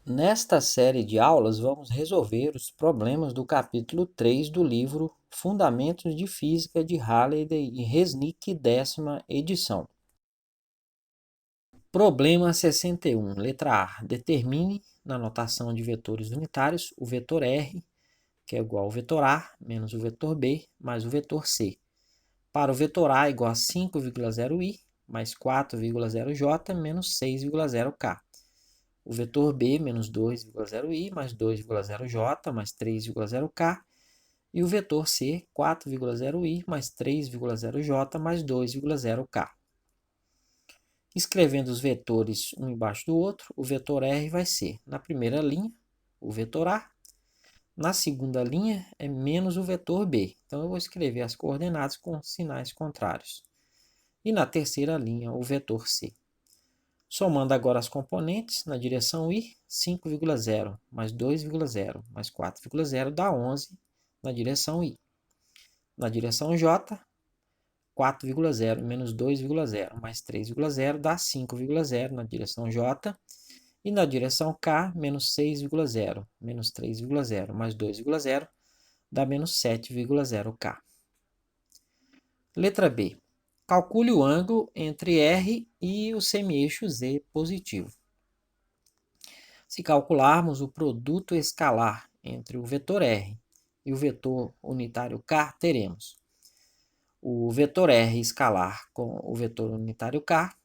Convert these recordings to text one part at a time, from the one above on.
Nesta série de aulas, vamos resolver os problemas do capítulo 3 do livro Fundamentos de Física de Halliday e Resnick, 10ª edição. Problema 61, letra A. Determine, na notação de vetores unitários, o vetor R, que é igual ao vetor A, menos o vetor B, mais o vetor C. Para o vetor A igual a 5,0i, mais 4,0j, menos 6,0k. O vetor B menos 2,0i mais 2,0j mais 3,0k. E o vetor C, 4,0i mais 3,0j mais 2,0k. Escrevendo os vetores um embaixo do outro, o vetor R vai ser, na primeira linha, o vetor A. Na segunda linha é menos o vetor B. Então, eu vou escrever as coordenadas com sinais contrários. E na terceira linha, o vetor C. Somando agora as componentes, na direção I, 5,0 mais 2,0 mais 4,0 dá 11 na direção I. Na direção J, 4,0 menos 2,0 mais 3,0 dá 5,0 na direção J. E na direção K, menos 6,0 menos 3,0 mais 2,0 dá menos 7,0K. Letra B. Calcule o ângulo entre R e o semieixo Z positivo. Se calcularmos o produto escalar entre o vetor R e o vetor unitário K, teremos o vetor R escalar com o vetor unitário K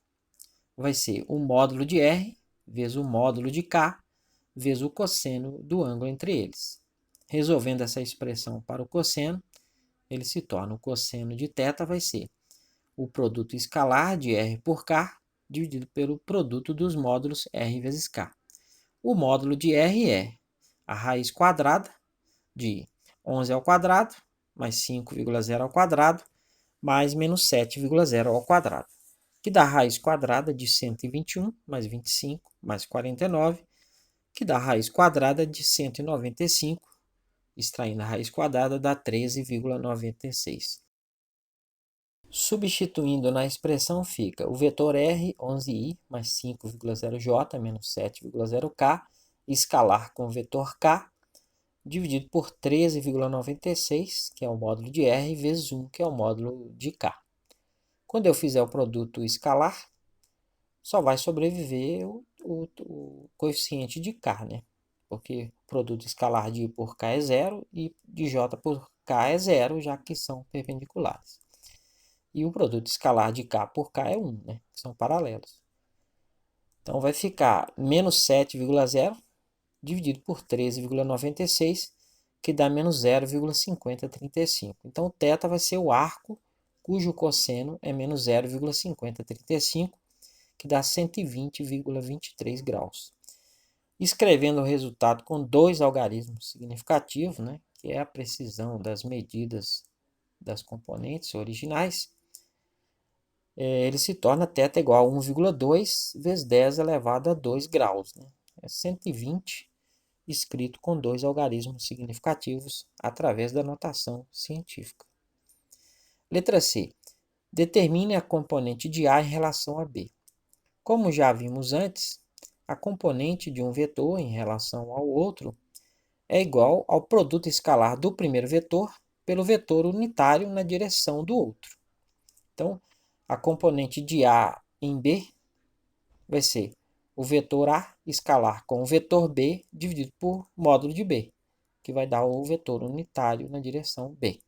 vai ser o módulo de R vezes o módulo de K vezes o cosseno do ângulo entre eles. Resolvendo essa expressão para o cosseno, ele se torna o cosseno de θ vai ser o produto escalar de R por K dividido pelo produto dos módulos R vezes K. O módulo de R é a raiz quadrada de 11 ao quadrado, mais 5,0 ao quadrado, mais menos 7,0 ao quadrado, que dá a raiz quadrada de 121, mais 25, mais 49, que dá a raiz quadrada de 195, extraindo a raiz quadrada dá 13,96. Substituindo na expressão fica o vetor R, 11i, mais 5,0j, menos 7,0k, escalar com o vetor K, dividido por 13,96, que é o módulo de R, vezes 1, que é o módulo de K. Quando eu fizer o produto escalar, só vai sobreviver o coeficiente de K, né? Porque o produto escalar de I por K é 0 e de J por K é 0, já que são perpendiculares. E o produto escalar de K por K é 1, né? São paralelos. Então, vai ficar menos 7,0 dividido por 13,96, que dá menos 0,5035. Então, θ vai ser o arco cujo cosseno é menos 0,5035, que dá 120,23 graus. Escrevendo o resultado com dois algarismos significativos, né? Que é a precisão das medidas das componentes originais, ele se torna θ igual a 1,2 vezes 10 elevado a 2 graus. Né? É 120 escrito com dois algarismos significativos através da notação científica. Letra C. Determine a componente de A em relação a B. Como já vimos antes, a componente de um vetor em relação ao outro é igual ao produto escalar do primeiro vetor pelo vetor unitário na direção do outro. Então, a componente de A em B vai ser o vetor A escalar com o vetor B dividido por módulo de B, que vai dar o vetor unitário na direção B.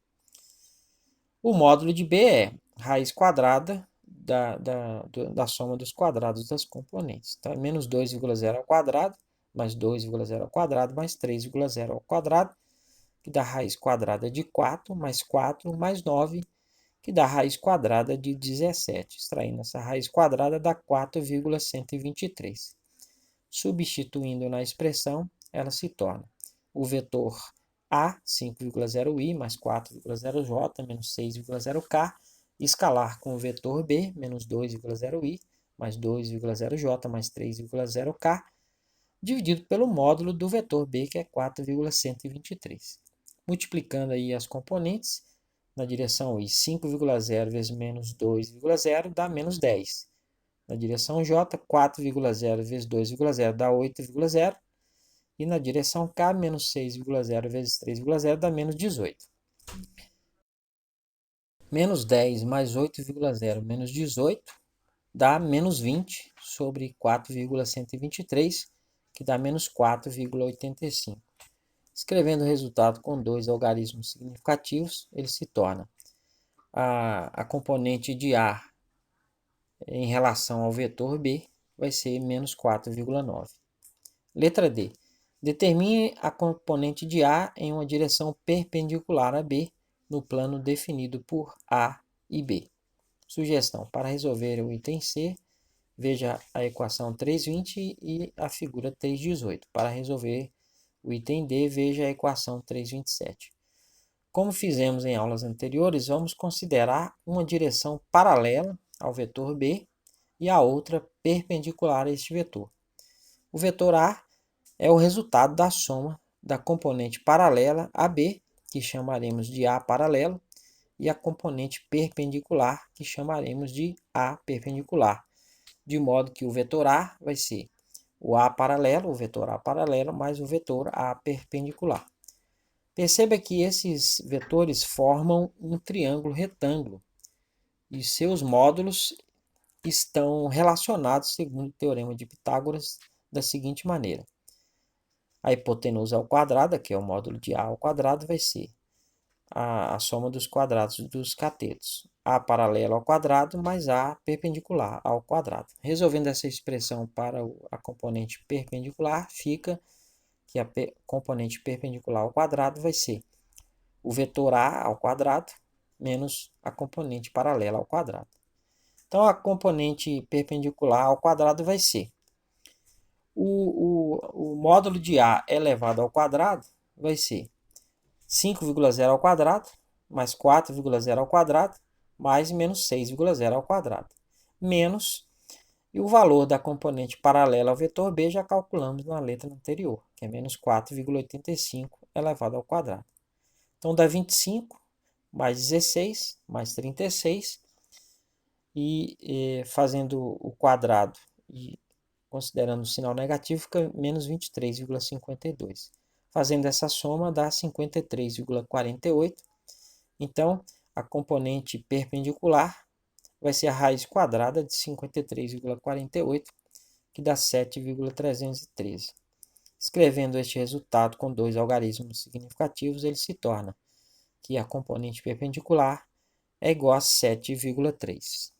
O módulo de B é raiz quadrada da soma dos quadrados das componentes. Então, é menos 2,0 ao quadrado, mais 2,0 ao quadrado, mais 3,0 ao quadrado, que dá raiz quadrada de 4, mais 4, mais 9, que dá a raiz quadrada de 17. Extraindo essa raiz quadrada dá 4,123. Substituindo na expressão, ela se torna o vetor A, 5,0i, mais 4,0j, menos 6,0k, escalar com o vetor B, menos 2,0i, mais 2,0j, mais 3,0k, dividido pelo módulo do vetor B, que é 4,123. Multiplicando aí as componentes, na direção I, 5,0 vezes menos 2,0 dá menos 10. Na direção J, 4,0 vezes 2,0 dá 8,0. E na direção K, menos 6,0 vezes 3,0 dá menos 18. Menos 10 mais 8,0 menos 18 dá menos 20 sobre 4,123, que dá menos 4,85. Escrevendo o resultado com dois algarismos significativos, ele se torna a componente de A em relação ao vetor B vai ser menos 4,9. Letra D. Determine a componente de A em uma direção perpendicular a B no plano definido por A e B. Sugestão: para resolver o item C, veja a equação 320 e a figura 318. Para resolver o item D, veja a equação 327. Como fizemos em aulas anteriores, vamos considerar uma direção paralela ao vetor B e a outra perpendicular a este vetor. O vetor A é o resultado da soma da componente paralela a B, que chamaremos de A paralelo, e a componente perpendicular, que chamaremos de A perpendicular, de modo que o vetor A vai ser o A paralelo, o vetor A paralelo, mais o vetor A perpendicular. Perceba que esses vetores formam um triângulo retângulo e seus módulos estão relacionados segundo o teorema de Pitágoras da seguinte maneira. A hipotenusa ao quadrado, que é o módulo de A ao quadrado, vai ser a soma dos quadrados dos catetos. A paralelo ao quadrado mais A perpendicular ao quadrado. Resolvendo essa expressão para a componente perpendicular, fica que a componente perpendicular ao quadrado vai ser o vetor A ao quadrado menos a componente paralela ao quadrado. Então, a componente perpendicular ao quadrado vai ser o módulo de A elevado ao quadrado vai ser 5,0 ao quadrado mais 4,0 ao quadrado mais menos 6,0 ao quadrado. Menos, e o valor da componente paralela ao vetor B já calculamos na letra anterior, que é menos 4,85 elevado ao quadrado. Então, dá 25 mais 16 mais 36, e fazendo o quadrado e considerando o sinal negativo, fica menos 23,52. Fazendo essa soma, dá 53,48. Então, a componente perpendicular vai ser a raiz quadrada de 53,48, que dá 7,313. Escrevendo este resultado com dois algarismos significativos, ele se torna que a componente perpendicular é igual a 7,3.